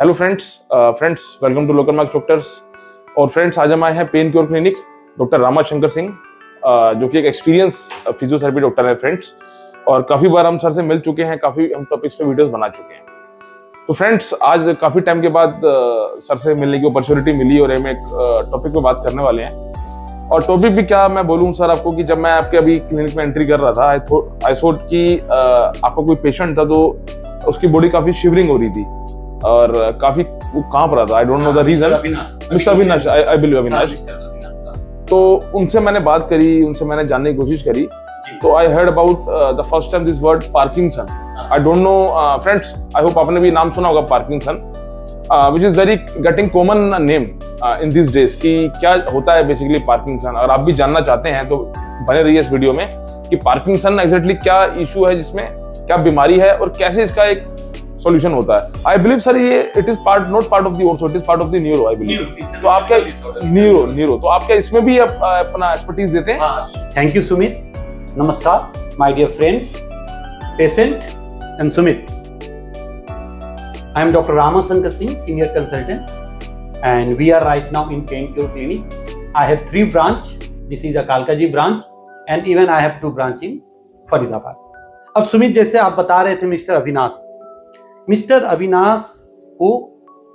Hello friends welcome to local marks doctors. और friends, आज हम आए हैं pain cure clinic doctor Rama Shankar Singh, जो कि एक एक्सपीरियंस फिजियोथेरेपी डॉक्टर है फ्रेंड्स। और काफ़ी बार हम सर से मिल चुके हैं, काफ़ी हम टॉपिक्स पे वीडियोस बना चुके हैं। तो फ्रेंड्स, आज काफ़ी टाइम के बाद सर से मिलने की अपॉर्चुनिटी मिली और हम एक टॉपिक पे बात करने वाले हैं। और टॉपिक भी क्या मैं बोलूँ सर आपको कि जब मैं आपके अभी क्लिनिक में एंट्री कर रहा था, आई थॉट कि आपका कोई पेशेंट था तो उसकी बॉडी काफ़ी शिवरिंग हो रही थी और काफी वो कांप रहा था। I don't know the reason. Mister Avinash, I believe Avinash. तो उनसे मैंने बात करी, उनसे मैंने जानने की कोशिश करी। तो I heard about the first time this word Parkinson. I don't no friends, I hope आपने भी नाम सुना होगा Parkinson, which is very getting common name in this days कि क्या होता है बेसिकली पार्किंसन। और आप भी जानना चाहते हैं तो बने रहिए इस वीडियो में कि पार्किंसन एग्जैक्टली क्या इशू है, जिसमें क्या बीमारी है और कैसे इसका एक सॉल्यूशन होता है। आई बिलीव सर ये it is not part of the ortho, it is part of the neuro. I believe तो आप क्या न्यूरो तो आप क्या इसमें भी अपना एक्सपर्टीज देते हैं? Thank you Sumit. नमस्कार my dear friends, patient and Sumit. I am doctor Rama Shankar Singh, senior consultant, and we are right now in Pain cure clinic. I have 3 branch. This is a Kalkaji branch and even I have 2 branch in Faridabad. अब सुमित, जैसे आप बता रहे थे mister Avinash को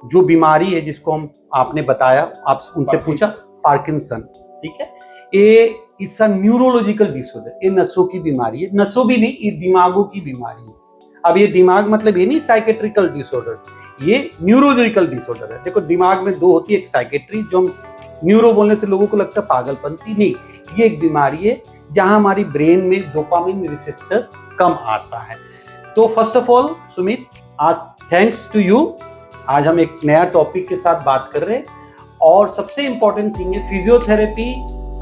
जो बीमारी है जिसको आपने बताया, आप उनसे पूछा पार्किंसन, ठीक है। ये इट्स अ न्यूरोलॉजिकल डिसऑर्डर, ये नसों की बीमारी है। नसों भी नहीं, ये दिमागों की बीमारी है। अब ये दिमाग मतलब ये नहीं साइकेट्रिकल डिसऑर्डर, ये न्यूरोलॉजिकल डिसऑर्डर है। देखो, दिमाग में 2 होती है, एक साइकेट्री, जो न्यूरो बोलने से लोगों को लगता है पागलपंती, नहीं, ये एक बीमारी है जहां हमारी ब्रेन में डोपामिन रिसेप्टर कम आता है। तो फर्स्ट ऑफ ऑल सुमित, आज थैंक्स टू यू, आज हम एक नया टॉपिक के साथ बात कर रहे हैं। और सबसे इंपॉर्टेंट थिंग है, फिजियोथेरेपी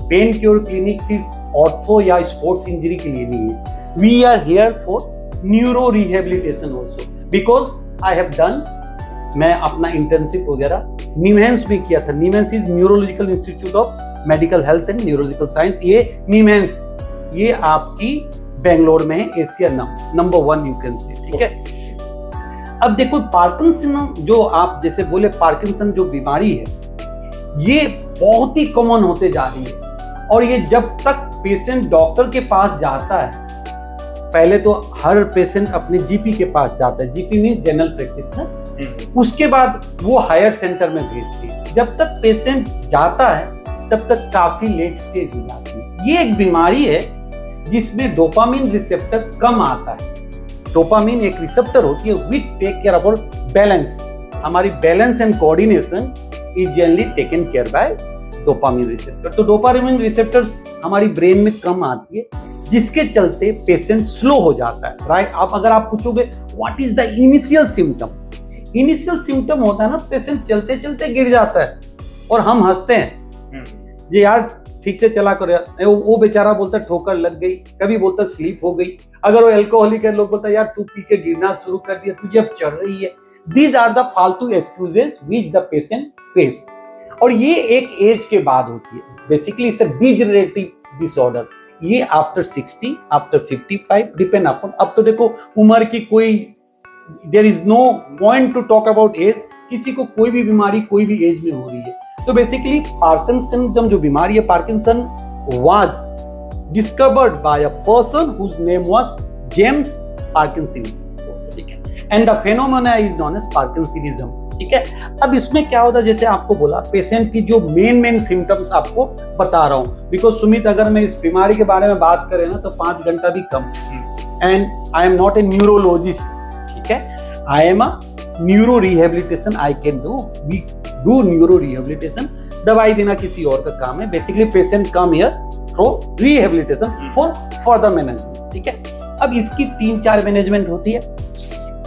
पेन क्योर क्लिनिक सिर्फ ऑर्थो या स्पोर्ट्स इंजरी के लिए नहीं है। We are here for neuro rehabilitation also, because I have done, मैं अपना इंटर्नशिप वगैरह निमहेंस में किया था। NIMHANS is neurological institute of medical health and neurological science. ये निमहेंस, ये आपकी बेंगलोर में है, एशिया नंबर 1 यू कैन से, ठीक है। अब देखो, पार्किंसन जो आप जैसे बोले, पार्किंसन जो बीमारी है ये बहुत ही कॉमन होते जा रही है। और ये जब तक पेशेंट डॉक्टर के पास जाता है, पहले तो हर पेशेंट अपने जीपी के पास जाता है, जीपी मींस जनरल प्रैक्टिशनर, उसके बाद वो हायर सेंटर में भेजती है। जब तक पेशेंट जाता है तब तक काफी लेट स्टेज हो जाती है। ये एक बीमारी है जिसमें डोपामिन रिसेप्टर कम आता है। डोपामिन एक रिसेप्टर होती है which take care about balance, हमारी balance and coordination is generally taken care by dopamine receptor. तो डोपामिन रिसेप्टर्स हमारी ब्रेन में कम आती है, जिसके चलते पेशेंट स्लो हो जाता है, राइट। आप अगर आप पूछोगे what is the initial symptom, initial symptom होता है ना, पेशेंट चलते चलते गिर जाता है और हम हंसते हैं, ये यार ठीक से चला करो यार। वो बेचारा बोलता ठोकर लग गई, कभी बोलता स्लीप हो गई। अगर वो एल्कोहलिक है, लोग बोलता यार तू पी के गिरना शुरू कर दिया, तुझे अब चढ़ रही है। दीज आर द फालतू excuses which the patient face. और ये एक एज के बाद होती है, basically it's a degenerative disorder. ये आफ्टर 60, आफ्टर 55 डिपेंड अपॉन। अब तो देखो उम्र की कोई, there is no point to talk about age, किसी को कोई भी बीमारी कोई भी एज में हो रही है। तो बेसिकली पार्किंसन जो बीमारी है, Parkinson was discovered by a person whose name was James Parkinsons, ठीक है, and the phenomena is known as parkinsonism, ठीक है। अब इसमें क्या होता है, जैसे आपको बोला, पेशेंट की जो मेन सिम्टम्स आपको बता रहा हूं, बिकॉज सुमित अगर मैं इस बीमारी के बारे में बात करें ना तो 5 घंटा भी कम। And I am not a neurologist, ठीक है, I am a neuro rehabilitation, I can we do neuro rehabilitation. दवाई देना किसी और का काम है, basically patient come here for rehabilitation for further management, ठीक है। अब इसकी 3-4 मैनेजमेंट होती है।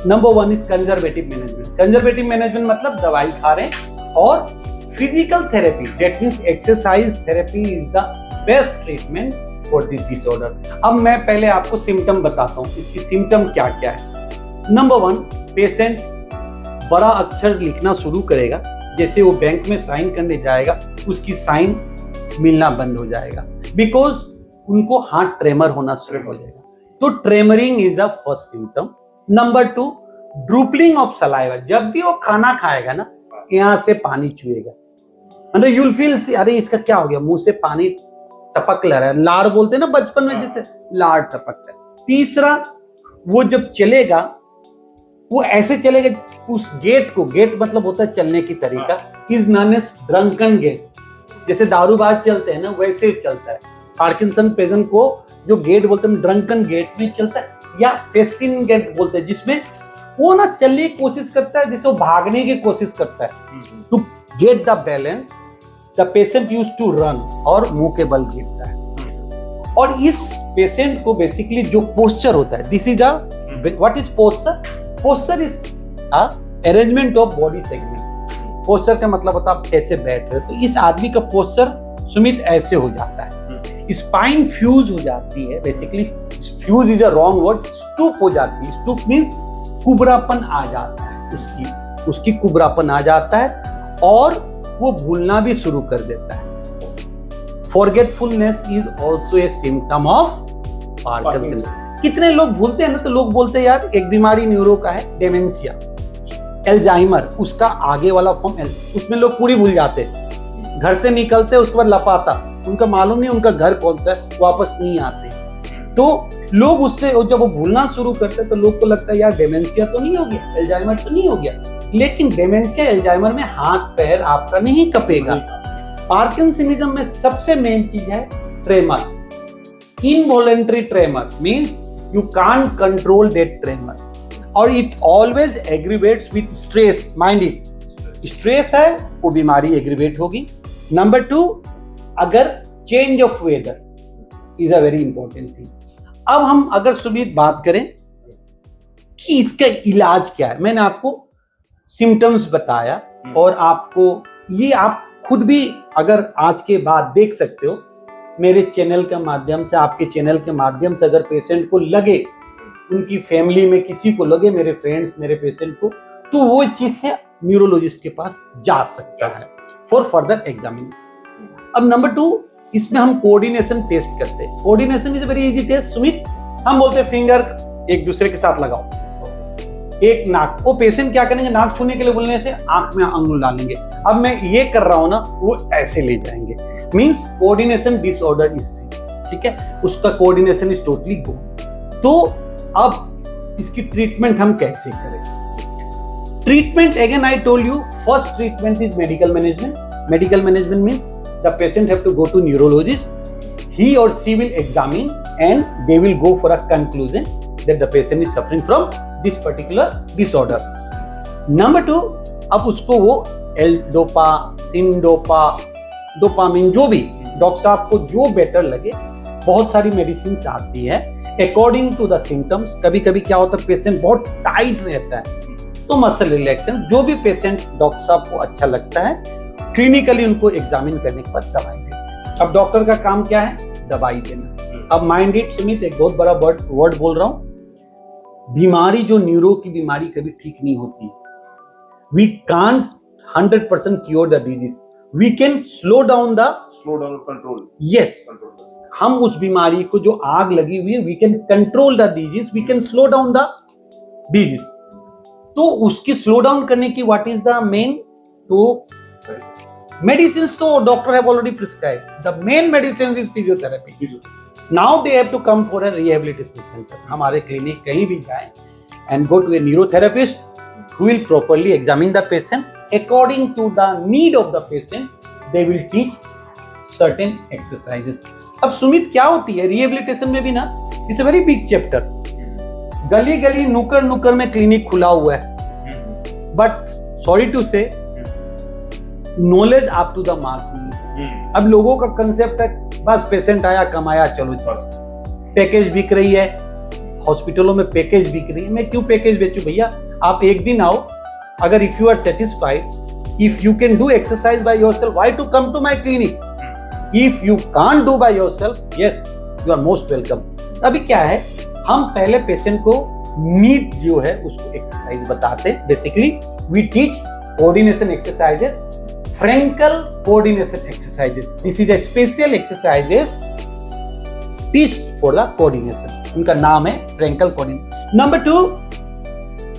Number 1 is conservative management. Conservative management मतलब दवाई खा रहे हैं, और physical therapy, that means exercise therapy is the best treatment for this disorder. अब मैं पहले आपको सिम्टम बताता हूं, इसकी सिम्टम क्या क्या है। नंबर 1, पेशेंट बड़ा अक्षर लिखना शुरू करेगा, जैसे वो बैंक में साइन करने जाएगा उसकी साइन मिलना बंद हो जाएगा, बिकॉज उनको हाथ ट्रेमर होना शुरू हो जाएगा। तो tremoring is the first symptom. Number 2, drooling of saliva, जब भी वो खाना खाएगा ना यहाँ से पानी चुएगा, मतलब यू विल फील अरे इसका क्या हो गया, मुंह से पानी टपक रहा है, लार बोलते हैं ना बचपन में जिससे लार टपकता है। तीसरा, वो जब चलेगा वो ऐसे चलेगा, उस गेट को, गेट मतलब होता है चलने की तरीका, is known as drunken gait, जैसे दारूबाज चलते हैं ना वैसे ही चलता है। पार्किंसन पेशेंट को जो गेट बोलते हैं ड्रंकन गेट में चलता है, या फेस्टिन गेट बोलते हैं, जिसमें वो ना चलने की कोशिश करता है, जैसे वो भागने की कोशिश करता है। To get the balance the patient use to run, और मुंह के बल गिरता है। और इस पेशेंट को बेसिकली जो पोस्चर होता है, this is a what is posture? Posture is a arrangement of body segment. Posture का मतलब होता है आप कैसे बैठ रहे हो, तो इस आदमी का पोस्चर सुमित ऐसे हो जाता है, स्पाइन फ्यूज हो जाती है, basically fuse is a wrong word, stoop हो जाती है। स्टूप मींस कुबरापन आ जाता है, उसकी कुबरापन आ जाता है, और वो भूलना भी शुरू कर देता है। Forgetfulness is also a symptom of Parkinson. कितने लोग भूलते हैं ना, तो लोग बोलते हैं यार एक बीमारी न्यूरो का है, डेमेंशिया, एल्जाइमर, उसका आगे वाला फॉर्म उसमें लोग पूरी भूल जाते, घर से निकलते उसके बाद लापता, उनका मालूम नहीं उनका घर कौन सा है, वापस नहीं आते। तो लोग उससे जब वो भूलना शुरू करते तो लोग को लगता है यार डेमेंशिया तो नहीं हो गया, एल्जाइमर तो नहीं हो गया, लेकिन डेमेंशिया एल्जाइमर में हाथ पैर आपका नहीं कपेगा। पार्किंसनिज्म में सबसे मेन चीज है tremor, involuntary tremor, means you can't control that tremor, और it always aggravates with stress. Mind it, stress है वो बीमारी एग्रीवेट होगी। नंबर 2, अगर change of weather is a very important thing. अब हम अगर सुमित बात करें कि इसका इलाज क्या है, मैंने आपको सिम्टम्स बताया, और आपको ये आप खुद भी अगर आज के बाद देख सकते हो मेरे चैनल के माध्यम से, आपके चैनल के माध्यम से, अगर पेशेंट को लगे, उनकी फैमिली में किसी को लगे, मेरे फ्रेंड्स मेरे पेशेंट को, तो वो चीज से न्यूरोलॉजिस्ट के पास जा सकता है फॉर फर्दर एग्जामिनेशन। अब नंबर 2, इसमें हम कोऑर्डिनेशन टेस्ट करते हैं। Coordination is very easy test Sumit. हम बोलते हैं फिंगर एक दूसरे के साथ लगाओ, एक नाक, वो पेशेंट क्या करेंगे, नाक छूने के लिए बोलने से आंख में अंगुल डालेंगे। अब मैं ये कर रहा हूं ना, वो ऐसे ले जाएंगे, मींस कोऑर्डिनेशन डिसऑर्डर इससे, ठीक है, उसका कोऑर्डिनेशन इज टोटली गॉन। तो अब इसकी ट्रीटमेंट हम कैसे करें? Treatment again I told you, first treatment is medical management. Medical management means the patient have to go to neurologist, he or she will examine and they will go for a conclusion that the patient is suffering from this particular disorder. Number 2, अब उसको वो L-डोपा, सिन-डोपा, dopamine, जो भी doctor साहब को जो better लगे, बहुत सारी मेडिसिन आती है अकॉर्डिंग टू द सिम्टम्स। कभी कभी क्या होता है पेशेंट बहुत टाइट रहता है, तो मसल रिलैक्सेशन, जो भी पेशेंट डॉक्टर साहब को अच्छा लगता है, क्लिनिकली उनको एग्जामिन करने के बाद दवाई देना। अब डॉक्टर का काम क्या है? दवाई देना। अब माइंड इट सुमित, एक बहुत बड़ा वर्ड बोल रहा हूं, बीमारी जो न्यूरो की बीमारी कभी ठीक नहीं होती। We can't 100% cure the disease, we can slow down control. Yes, हम उस बीमारी को जो आग लगी हुई है, we can control the disease, we can slow down the disease. तो उसकी स्लो डाउन करने की व्हाट इज द मेन? तो medicines तो doctor have already prescribed. The main medicines is physiotherapy. Now they have to come for a rehabilitation center. हमारे clinic कहीं भी जाएं and go to a neurotherapist who will properly examine the patient according to the need of the patient. They will teach certain exercises. अब सुमित क्या होती है rehabilitation में भी ना, it's a very big chapter. गली गली नुक्कड़ नुक्कड़ में क्लिनिक खुला हुआ है, but sorry to say knowledge up to the mark नहीं है। अब लोगों का कंसेप्ट है बस पेशेंट आया कमाया चलो, पैकेज बिक रही है, हॉस्पिटलों में पैकेज बिक रही है। मैं क्यों पैकेज बेचूं भैया? आप एक दिन आओ, अगर if you are satisfied, if you can do exercise by yourself, why to come to my clinic? If you can't do by yourself, yes you are most welcome. अभी क्या है, हम पहले पेशेंट को नीड जो है उसको एक्सरसाइज बताते। Basically we teach coordination exercises, Frankel coordination exercises. This is a special exercises teach for the coordination. उनका नाम है Frankel coordination. Number 2,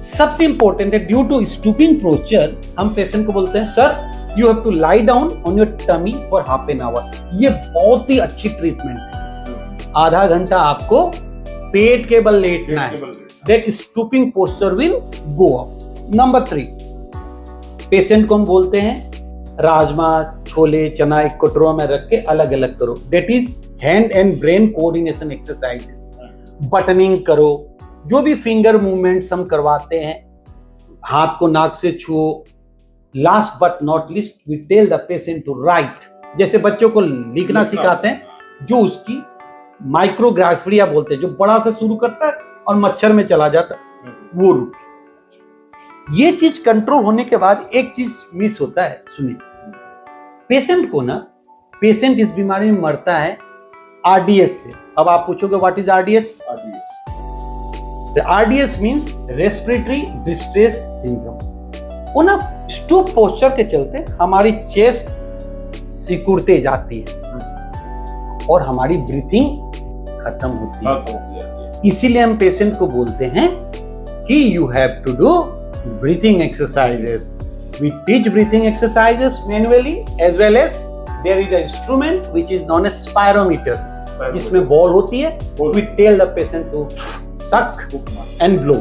सबसे इंपॉर्टेंट है, ड्यू टू स्टूपिंग पोस्चर हम पेशेंट को बोलते हैं sir you have to lie down on your tummy for half an hour. ये बहुत ही अच्छी ट्रीटमेंट है। आधा घंटा आपको पेट के बल लेटना है, that stooping posture will go of. Number 3, patient को हम बोलते हैं राजमा छोले चना एक कटोरा में रख के अलग अलग करो, that is hand and brain coordination exercises. Buttoning करो, जो भी फिंगर मूवमेंट्स हम करवाते हैं, हाथ को नाक से छुओ। Last but not least we tell the patient to write, जैसे बच्चों को लिखना सिखाते हैं, जो उसकी माइक्रोग्राफिया बोलते हैं, जो बड़ा से शुरू करता है और मच्छर में चला जाता है वो रूट। ये चीज कंट्रोल होने के बाद एक चीज मिस होता है सुमित, पेशेंट को ना, पेशेंट इस बीमारी में मरता है आरडीएस से। अब आप पूछोगे what is RDS? RDS means respiratory distress syndrome. वो ना स्टूप पोस्चर के चलते हमारी चेस्ट सिकुड़ते जाती है और हमारी ब्रीथिंग खत्म होती है। इसीलिए हम पेशेंट को बोलते हैं कि you have to do breathing exercises. We teach breathing exercises manually as well as there is an instrument which is known as spirometer. जिसमें बॉल होती है, we tell the patient to suck and blow.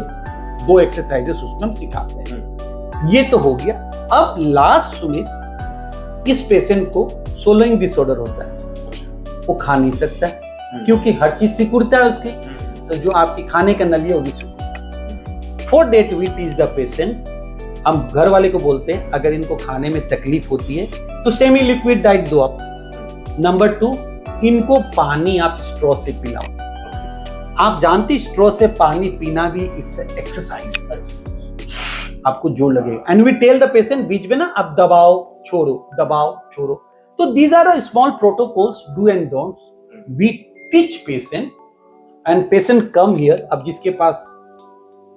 2 exercises उसमें हम सिखाते हैं। ये तो हो गया। अब लास्ट सुमित, इस पेशेंट को swallowing डिसऑर्डर होता है, वो खा नहीं सकता है क्योंकि हर चीज सिकुड़ता है उसकी, तो जो आपकी खाने का नली है वो भी सिकुड़ता है। For that we teach the patient, हम घर वाले को बोलते हैं अगर इनको खाने में तकलीफ होती है तो सेमी लिक्विड डाइट दो आप। नंबर 2, इनको पानी आप स्ट्रॉ से पिलाओ। आप जानते स्ट्रॉ से पानी पीना भी एक्सरसाइज, आपको जो लगेगा। And we tell the patient बीच में ना आप दबाओ छोड़ो। तो these are small protocols do and don'ts we teach patient, and patient come here. अब जिसके पास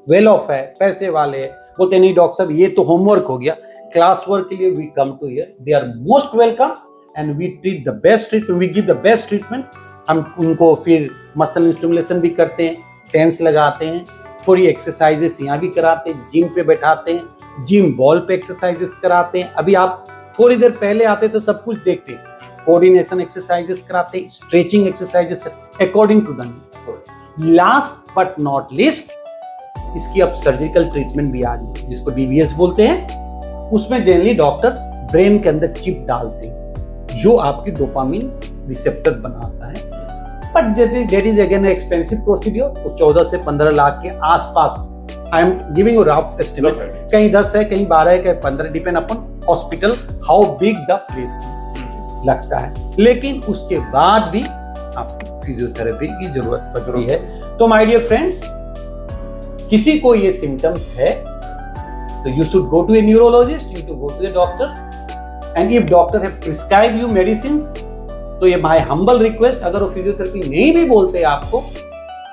वेल ऑफ है, पैसे वाले, बोलते नहीं डॉक्टर साहब ये तो होमवर्क हो गया, क्लास वर्क के लिए we come to here, they are most welcome and we treat the best treatment, we give the best treatment. हम उनको फिर मसल स्टिमुलेशन भी करते हैं, टेंस लगाते हैं, थोड़ी एक्सरसाइजेस यहाँ भी कराते हैं, जिम पे बैठाते हैं, जिम बॉल पे एक्सरसाइजेस कराते हैं। अभी आप थोड़ी देर पहले आते तो सब कुछ देखते हैं, कोऑर्डिनेशन एक्सरसाइजेस कराते हैं, stretching exercises according to the need. Last but not least, इसकी अब सर्जिकल ट्रीटमेंट भी आ गई जिसको डीवीएस बोलते हैं। उसमें जनरली डॉक्टर ब्रेन के अंदर चिप डालते हैं जो आपकी डोपामिन रिसेप्टर बनाता है, but that is again expensive procedure. तो 14 से 15 लाख के आसपास, I am giving a rough estimate, कहीं 10 है कहीं 12 है कहीं 15, depend upon hospital how big the place लगता है। लेकिन उसके बाद भी आपको फिजियोथेरेपी की जरूरत पड़ती है। तो माय डियर फ्रेंड्स, किसी को ये सिम्टम्स है तो you should go to a neurologist, you to go to a doctor, and if doctor have prescribe you medicines, तो ये माय हम्बल रिक्वेस्ट, अगर वो फिजियोथेरेपी नहीं भी बोलते आपको,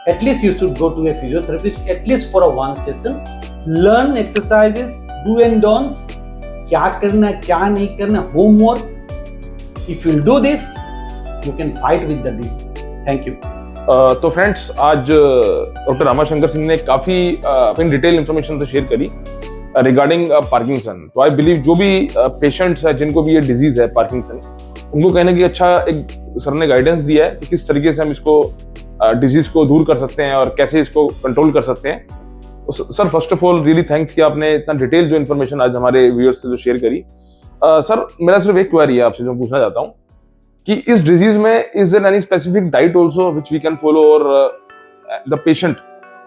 at least you should go to a physiotherapist at least for a 1 session, learn exercises, do and don'ts, क्या करना क्या नहीं करना, homework. If you do this you can fight with the disease. Thank you. तो फ्रेंड्स, आज डॉक्टर रामाशंकर सिंह ने काफ़ी अपनी डिटेल इन्फॉर्मेशन तो शेयर करी रिगार्डिंग पार्किंसन। तो आई बिलीव जो भी पेशेंट्स हैं जिनको भी ये डिजीज है पार्किंसन, उनको कहने की अच्छा एक सर ने गाइडेंस दिया है कि किस तरीके से हम इसको डिजीज को दूर कर सकते हैं और कैसे इसको कंट्रोल कर सकते हैं। तो sir first of all really thanks कि आपने इतना डिटेल जो इन्फॉर्मेशन आज हमारे व्यूअर्स से जो शेयर करी। सर मेरा सिर्फ एक क्वेरी है आपसे जो पूछना चाहता हूँ कि इस डिजीज में is there any specific diet also which we can follow और द पेशेंट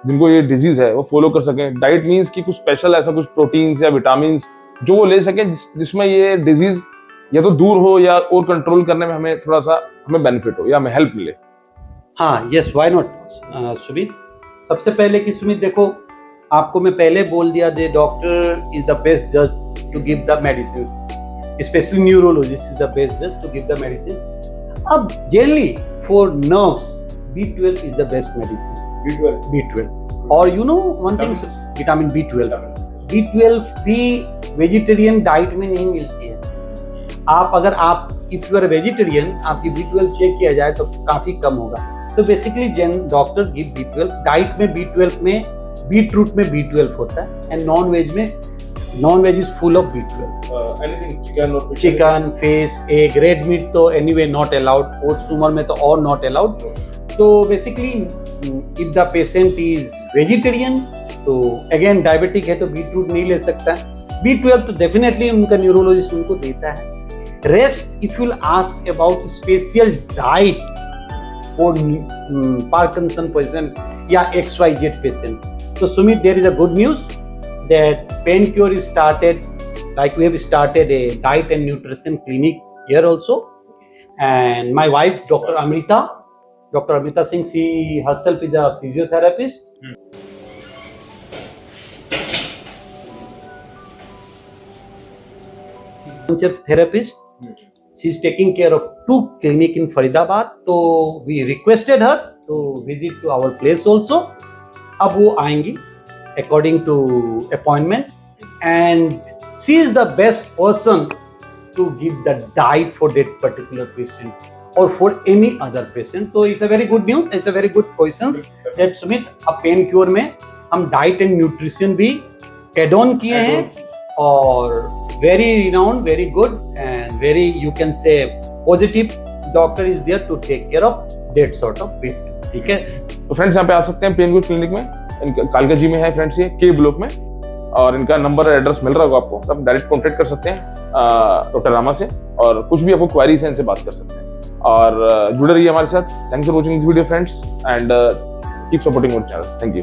जिनको ये डिजीज है वो फॉलो कर सकें? डाइट मींस कि कुछ स्पेशल ऐसा कुछ प्रोटीन्स या विटामिन्स जो वो ले सकें जिसमें ये डिजीज या तो दूर हो या और कंट्रोल करने में हमें थोड़ा सा हमें बेनिफिट हो या हमें हेल्प मिले। हाँ, यस, व्हाई नॉट सुमित। सबसे पहले कि सुमित देखो, आपको मैं पहले बोल दिया दे डॉक्टर इज द बेस्ट जज to give the medicine, specially neurologist is the best जज टू गिव द मेडिसिन। अब generally for nerves B12 is the best medicine. B12 और you know one thing, vitamin B12 भी vegetarian diet में नहीं मिलती है। आप इफ यू आर वेजिटेरियन, आपकी B12 चेक किया जाए तो काफी कम होगा। तो basically doctor give B12 diet में। B12 में बीट रूट में B12 होता है and non veg is full of B12. Anything chicken और chicken, fish, egg, red meat तो एनीवे नॉट अलाउड, ओट्स उमर में तो और नॉट अलाउड. तो basically if the patient is vegetarian तो अगेन डायबिटिक है तो बीटरूट नहीं ले सकता. B12 तो डेफिनेटली उनका न्यूरोलॉजिस्ट उनको देता है. Rest if you ask about special diet for Parkinson patient या XYZ पेशेंट, तो Sumit there is a good news that Pain Cure is started, like we have started a diet and nutrition clinic here also, and my wife Dr. Amrita Singh, she herself is a physiotherapist. Therapist. She is taking care of 2 clinic in Faridabad, so we requested her to visit to our place also. अब वो आएंगी according to appointment, and she is the best person to give the diet for that particular patient or for any other patient. So it's a very good news, it's a very good questions that Sumit, अब Pain Cure में हम diet and nutrition भी add on किए हैं और very renowned, very good and very you can say positive doctor is there to take care of that sort of patient. ठीक है, तो फ्रेंड्स यहाँ पे आ सकते हैं पेन क्योर क्लिनिक में. इनका कालका जी में है फ्रेंड्स, ये के ब्लॉक में, और इनका नंबर और एड्रेस मिल रहा होगा आपको, आप डायरेक्ट कॉन्टेक्ट कर सकते हैं डॉक्टर रामा से, और कुछ भी आपको क्वेरीज है इनसे बात कर सकते हैं. और जुड़े रहिए हमारे साथ. Thanks for watching this video friends, and keep supporting our channel. Thank you.